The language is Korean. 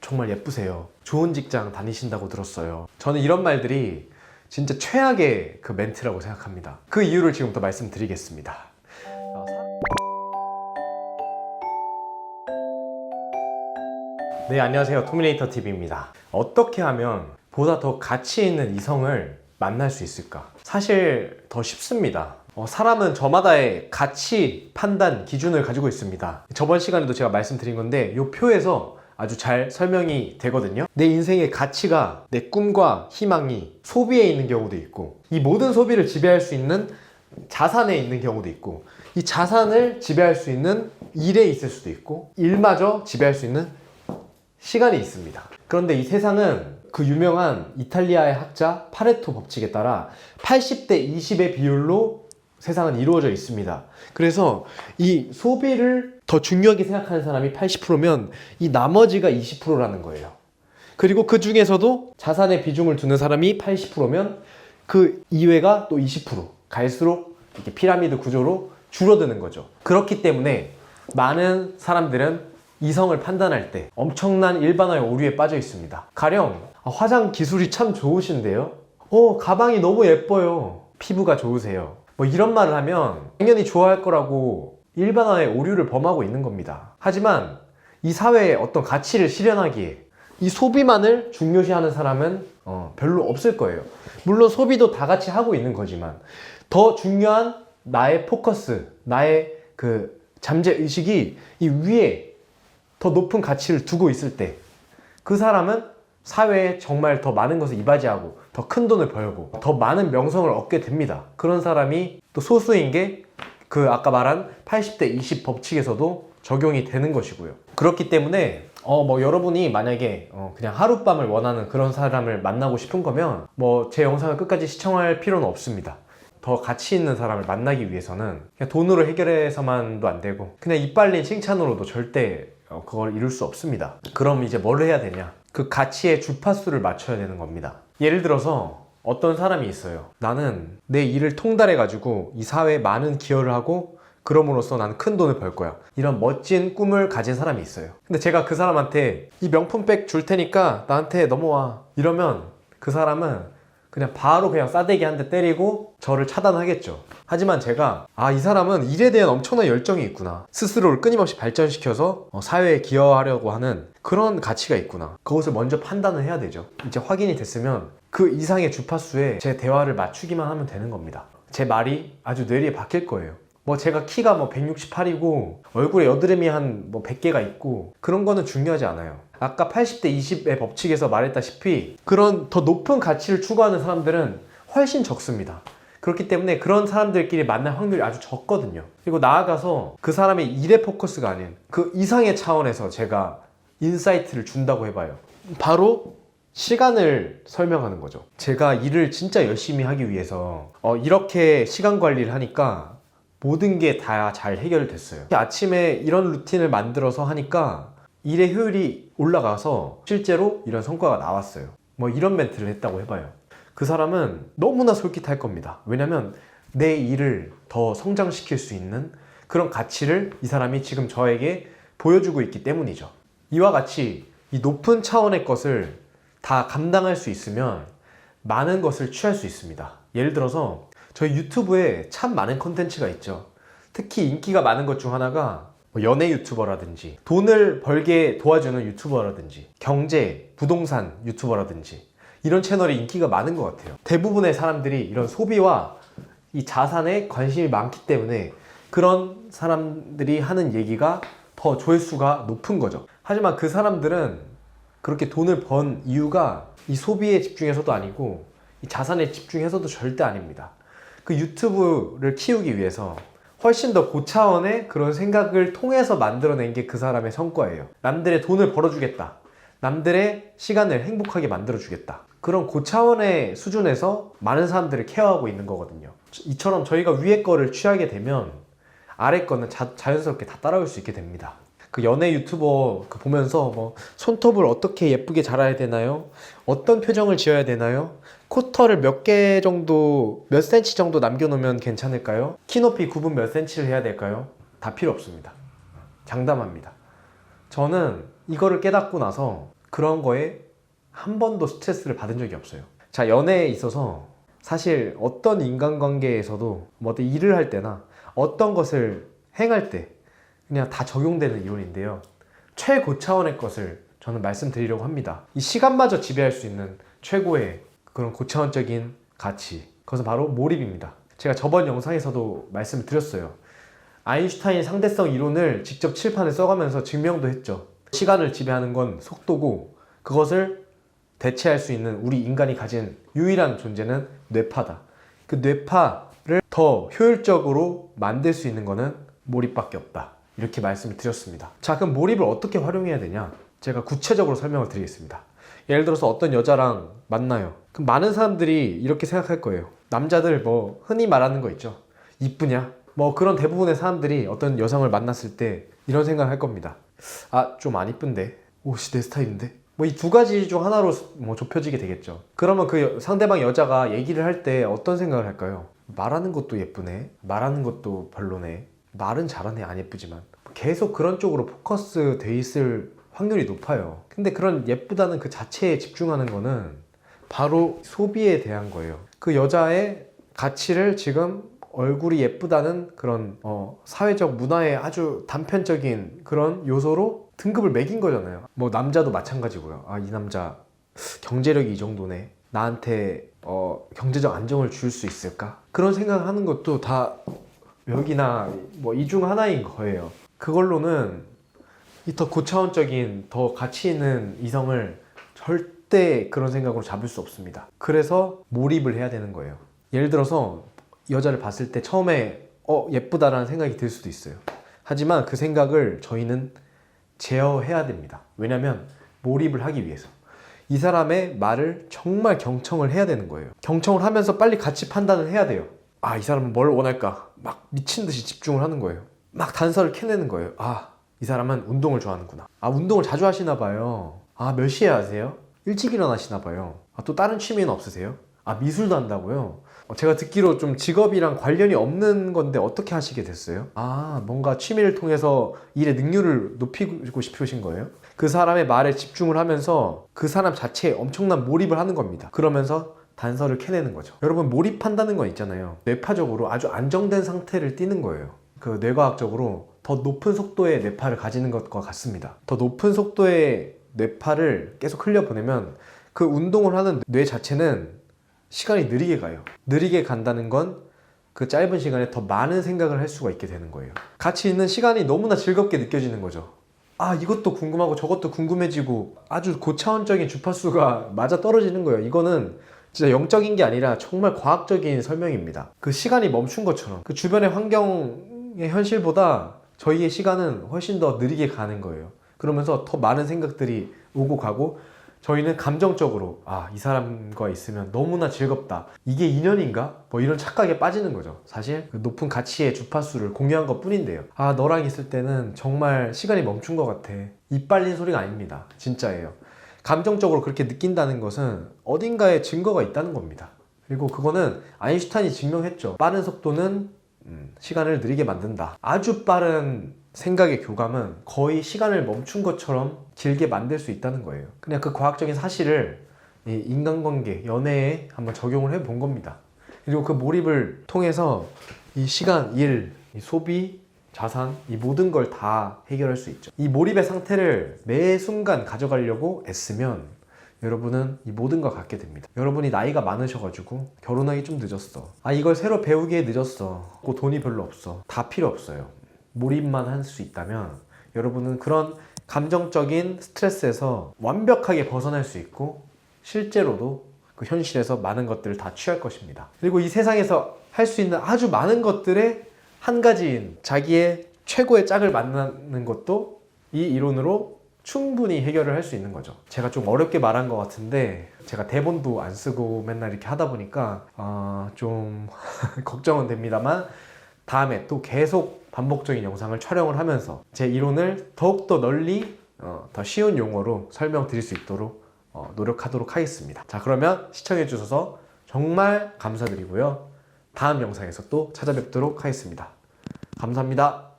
정말 예쁘세요. 좋은 직장 다니신다고 들었어요. 저는 이런 말들이 진짜 최악의 그 멘트라고 생각합니다. 그 이유를 지금부터 말씀드리겠습니다. 네, 안녕하세요. 토미네이터 TV입니다. 어떻게 하면 보다 더 가치 있는 이성을 만날 수 있을까? 사실 더 쉽습니다. 사람은 저마다의 가치, 판단, 기준을 가지고 있습니다. 저번 시간에도 제가 말씀드린 건데 이 표에서 아주 잘 설명이 되거든요. 내 인생의 가치가 내 꿈과 희망이 소비에 있는 경우도 있고, 이 모든 소비를 지배할 수 있는 자산에 있는 경우도 있고, 이 자산을 지배할 수 있는 일에 있을 수도 있고, 일마저 지배할 수 있는 시간이 있습니다. 그런데 이 세상은 그 유명한 이탈리아의 학자 파레토 법칙에 따라 80대 20의 비율로 세상은 이루어져 있습니다. 그래서 이 소비를 더 중요하게 생각하는 사람이 80%면 이 나머지가 20%라는 거예요. 그리고 그 중에서도 자산의 비중을 두는 사람이 80%면 그 이외가 또 20%. 갈수록 이렇게 피라미드 구조로 줄어드는 거죠. 그렇기 때문에 많은 사람들은 이성을 판단할 때 엄청난 일반화의 오류에 빠져 있습니다. 가령 화장 기술이 참 좋으신데요, 가방이 너무 예뻐요, 피부가 좋으세요, 뭐 이런 말을 하면 당연히 좋아할 거라고 일반화의 오류를 범하고 있는 겁니다. 하지만 이 사회에 어떤 가치를 실현하기에 이 소비만을 중요시하는 사람은 별로 없을 거예요. 물론 소비도 다 같이 하고 있는 거지만 더 중요한 나의 포커스, 나의 그 잠재의식이 이 위에 더 높은 가치를 두고 있을 때 그 사람은 사회에 정말 더 많은 것을 이바지하고 더 큰 돈을 벌고 더 많은 명성을 얻게 됩니다. 그런 사람이 또 소수인 게 그 아까 말한 80대 20 법칙에서도 적용이 되는 것이고요. 그렇기 때문에 여러분이 만약에 그냥 하룻밤을 원하는 그런 사람을 만나고 싶은 거면 제 영상을 끝까지 시청할 필요는 없습니다. 더 가치 있는 사람을 만나기 위해서는 그냥 돈으로 해결해서만도 안 되고 그냥 이빨린 칭찬으로도 절대 그걸 이룰 수 없습니다. 그럼 이제 뭘 해야 되냐? 그 가치의 주파수를 맞춰야 되는 겁니다. 예를 들어서 어떤 사람이 있어요. 나는 내 일을 통달해 가지고 이 사회에 많은 기여를 하고 그럼으로써 나는 큰 돈을 벌 거야, 이런 멋진 꿈을 가진 사람이 있어요. 근데 제가 그 사람한테 이 명품백 줄 테니까 나한테 넘어와 이러면 그 사람은 그냥 바로 그냥 싸대기 한 대 때리고 저를 차단하겠죠. 하지만 제가 이 사람은 일에 대한 엄청난 열정이 있구나, 스스로를 끊임없이 발전시켜서 사회에 기여하려고 하는 그런 가치가 있구나, 그것을 먼저 판단을 해야 되죠. 이제 확인이 됐으면 그 이상의 주파수에 제 대화를 맞추기만 하면 되는 겁니다. 제 말이 아주 뇌리에 박힐 거예요. 제가 키가 168이고 얼굴에 여드름이 한 100개가 있고 그런 거는 중요하지 않아요. 아까 80대 20의 법칙에서 말했다시피 그런 더 높은 가치를 추구하는 사람들은 훨씬 적습니다. 그렇기 때문에 그런 사람들끼리 만날 확률이 아주 적거든요. 그리고 나아가서 그 사람의 일에 포커스가 아닌 그 이상의 차원에서 제가 인사이트를 준다고 해봐요. 바로 시간을 설명하는 거죠. 제가 일을 진짜 열심히 하기 위해서 이렇게 시간 관리를 하니까 모든 게 다 잘 해결됐어요. 아침에 이런 루틴을 만들어서 하니까 일의 효율이 올라가서 실제로 이런 성과가 나왔어요. 이런 멘트를 했다고 해봐요. 그 사람은 너무나 솔깃할 겁니다. 왜냐면 내 일을 더 성장시킬 수 있는 그런 가치를 이 사람이 지금 저에게 보여주고 있기 때문이죠. 이와 같이 이 높은 차원의 것을 다 감당할 수 있으면 많은 것을 취할 수 있습니다. 예를 들어서 저희 유튜브에 참 많은 콘텐츠가 있죠. 특히 인기가 많은 것 중 하나가 연애 유튜버라든지 돈을 벌게 도와주는 유튜버라든지 경제, 부동산 유튜버라든지 이런 채널이 인기가 많은 것 같아요. 대부분의 사람들이 이런 소비와 이 자산에 관심이 많기 때문에 그런 사람들이 하는 얘기가 더 조회수가 높은 거죠. 하지만 그 사람들은 그렇게 돈을 번 이유가 이 소비에 집중해서도 아니고 이 자산에 집중해서도 절대 아닙니다. 그 유튜브를 키우기 위해서 훨씬 더 고차원의 그런 생각을 통해서 만들어낸 게 그 사람의 성과예요. 남들의 돈을 벌어주겠다, 남들의 시간을 행복하게 만들어주겠다, 그런 고차원의 수준에서 많은 사람들을 케어하고 있는 거거든요. 이처럼 저희가 위에 거를 취하게 되면 아래 거는 자연스럽게 다 따라올 수 있게 됩니다. 그 연애 유튜버 보면서 손톱을 어떻게 예쁘게 자라야 되나요? 어떤 표정을 지어야 되나요? 코털을 몇 개 정도, 몇 센치 정도 남겨놓으면 괜찮을까요? 키높이 구분 몇 센치를 해야 될까요? 다 필요 없습니다. 장담합니다. 저는 이거를 깨닫고 나서 그런 거에 한 번도 스트레스를 받은 적이 없어요. 자, 연애에 있어서 사실 어떤 인간관계에서도 뭐 어떤 일을 할 때나 어떤 것을 행할 때 그냥 다 적용되는 이론인데요. 최고차원의 것을 저는 말씀드리려고 합니다. 이 시간마저 지배할 수 있는 최고의 그런 고차원적인 가치, 그것은 바로 몰입입니다. 제가 저번 영상에서도 말씀을 드렸어요. 아인슈타인 상대성 이론을 직접 칠판에 써가면서 증명도 했죠. 시간을 지배하는 건 속도고, 그것을 대체할 수 있는 우리 인간이 가진 유일한 존재는 뇌파다. 그 뇌파를 더 효율적으로 만들 수 있는 거는 몰입밖에 없다. 이렇게 말씀을 드렸습니다. 자, 그럼 몰입을 어떻게 활용해야 되냐? 제가 구체적으로 설명을 드리겠습니다. 예를 들어서 어떤 여자랑 만나요. 그럼 많은 사람들이 이렇게 생각할 거예요. 남자들 뭐 흔히 말하는 거 있죠. 이쁘냐? 뭐 그런 대부분의 사람들이 어떤 여성을 만났을 때 이런 생각을 할 겁니다. 아, 좀 안 이쁜데? 옷이 내 스타일인데? 뭐 이 두 가지 중 하나로 뭐 좁혀지게 되겠죠. 그러면 그 상대방 여자가 얘기를 할 때 어떤 생각을 할까요? 말하는 것도 예쁘네. 말하는 것도 별로네. 말은 잘하네. 안 예쁘지만. 계속 그런 쪽으로 포커스 돼 있을 확률이 높아요. 근데 그런 예쁘다는 그 자체에 집중하는 거는 바로 소비에 대한 거예요. 그 여자의 가치를 지금 얼굴이 예쁘다는 그런 사회적 문화의 아주 단편적인 그런 요소로 등급을 매긴 거잖아요. 뭐 남자도 마찬가지고요. 아, 이 남자 경제력이 이 정도네. 나한테 경제적 안정을 줄 수 있을까? 그런 생각을 하는 것도 다 여기나 뭐 이 중 하나인 거예요. 그걸로는 이 더 고차원적인 더 가치 있는 이성을 절대 그런 생각으로 잡을 수 없습니다. 그래서 몰입을 해야 되는 거예요. 예를 들어서 여자를 봤을 때 처음에 예쁘다라는 생각이 들 수도 있어요. 하지만 그 생각을 저희는 제어해야 됩니다. 왜냐면 몰입을 하기 위해서 이 사람의 말을 정말 경청을 해야 되는 거예요. 경청을 하면서 빨리 가치 판단을 해야 돼요. 아, 이 사람은 뭘 원할까? 막 미친 듯이 집중을 하는 거예요. 막 단서를 캐내는 거예요. 아, 이 사람은 운동을 좋아하는구나. 아, 운동을 자주 하시나 봐요. 아, 몇 시에 하세요? 일찍 일어나시나 봐요. 아, 또 다른 취미는 없으세요? 아, 미술도 한다고요? 제가 듣기로 좀 직업이랑 관련이 없는 건데 어떻게 하시게 됐어요? 아, 뭔가 취미를 통해서 일의 능률을 높이고 싶으신 거예요? 그 사람의 말에 집중을 하면서 그 사람 자체에 엄청난 몰입을 하는 겁니다. 그러면서 단서를 캐내는 거죠. 여러분, 몰입한다는 건 있잖아요. 뇌파적으로 아주 안정된 상태를 띠는 거예요. 그 뇌과학적으로 더 높은 속도의 뇌파를 가지는 것과 같습니다. 더 높은 속도의 뇌파를 계속 흘려보내면 그 운동을 하는 뇌 자체는 시간이 느리게 가요. 느리게 간다는 건 그 짧은 시간에 더 많은 생각을 할 수가 있게 되는 거예요. 같이 있는 시간이 너무나 즐겁게 느껴지는 거죠. 아, 이것도 궁금하고 저것도 궁금해지고 아주 고차원적인 주파수가 맞아 떨어지는 거예요. 이거는 진짜 영적인 게 아니라 정말 과학적인 설명입니다. 그 시간이 멈춘 것처럼 그 주변의 환경의 현실보다 저희의 시간은 훨씬 더 느리게 가는 거예요. 그러면서 더 많은 생각들이 오고 가고 저희는 감정적으로 아, 이 사람과 있으면 너무나 즐겁다. 이게 인연인가? 뭐 이런 착각에 빠지는 거죠. 사실 그 높은 가치의 주파수를 공유한 것 뿐인데요. 아, 너랑 있을 때는 정말 시간이 멈춘 것 같아. 입 빨린 소리가 아닙니다. 진짜예요. 감정적으로 그렇게 느낀다는 것은 어딘가에 증거가 있다는 겁니다. 그리고 그거는 아인슈타인이 증명했죠. 빠른 속도는 시간을 느리게 만든다. 아주 빠른 생각의 교감은 거의 시간을 멈춘 것처럼 길게 만들 수 있다는 거예요. 그냥 그 과학적인 사실을 이 인간관계, 연애에 한번 적용을 해본 겁니다. 그리고 그 몰입을 통해서 이 시간, 일, 이 소비, 자산, 이 모든 걸 다 해결할 수 있죠. 이 몰입의 상태를 매 순간 가져가려고 애쓰면 여러분은 이 모든 걸 갖게 됩니다. 여러분이 나이가 많으셔가지고 결혼하기 좀 늦었어. 아, 이걸 새로 배우기에 늦었어. 돈이 별로 없어. 다 필요 없어요. 몰입만 할 수 있다면 여러분은 그런 감정적인 스트레스에서 완벽하게 벗어날 수 있고 실제로도 그 현실에서 많은 것들을 다 취할 것입니다. 그리고 이 세상에서 할 수 있는 아주 많은 것들의 한 가지인 자기의 최고의 짝을 만나는 것도 이 이론으로 충분히 해결을 할 수 있는 거죠. 제가 좀 어렵게 말한 것 같은데 제가 대본도 안 쓰고 맨날 이렇게 하다 보니까 좀 걱정은 됩니다만 다음에 또 계속 반복적인 영상을 촬영을 하면서 제 이론을 더욱더 널리 더 쉬운 용어로 설명드릴 수 있도록 노력하도록 하겠습니다. 자, 그러면 시청해 주셔서 정말 감사드리고요. 다음 영상에서 또 찾아뵙도록 하겠습니다. 감사합니다.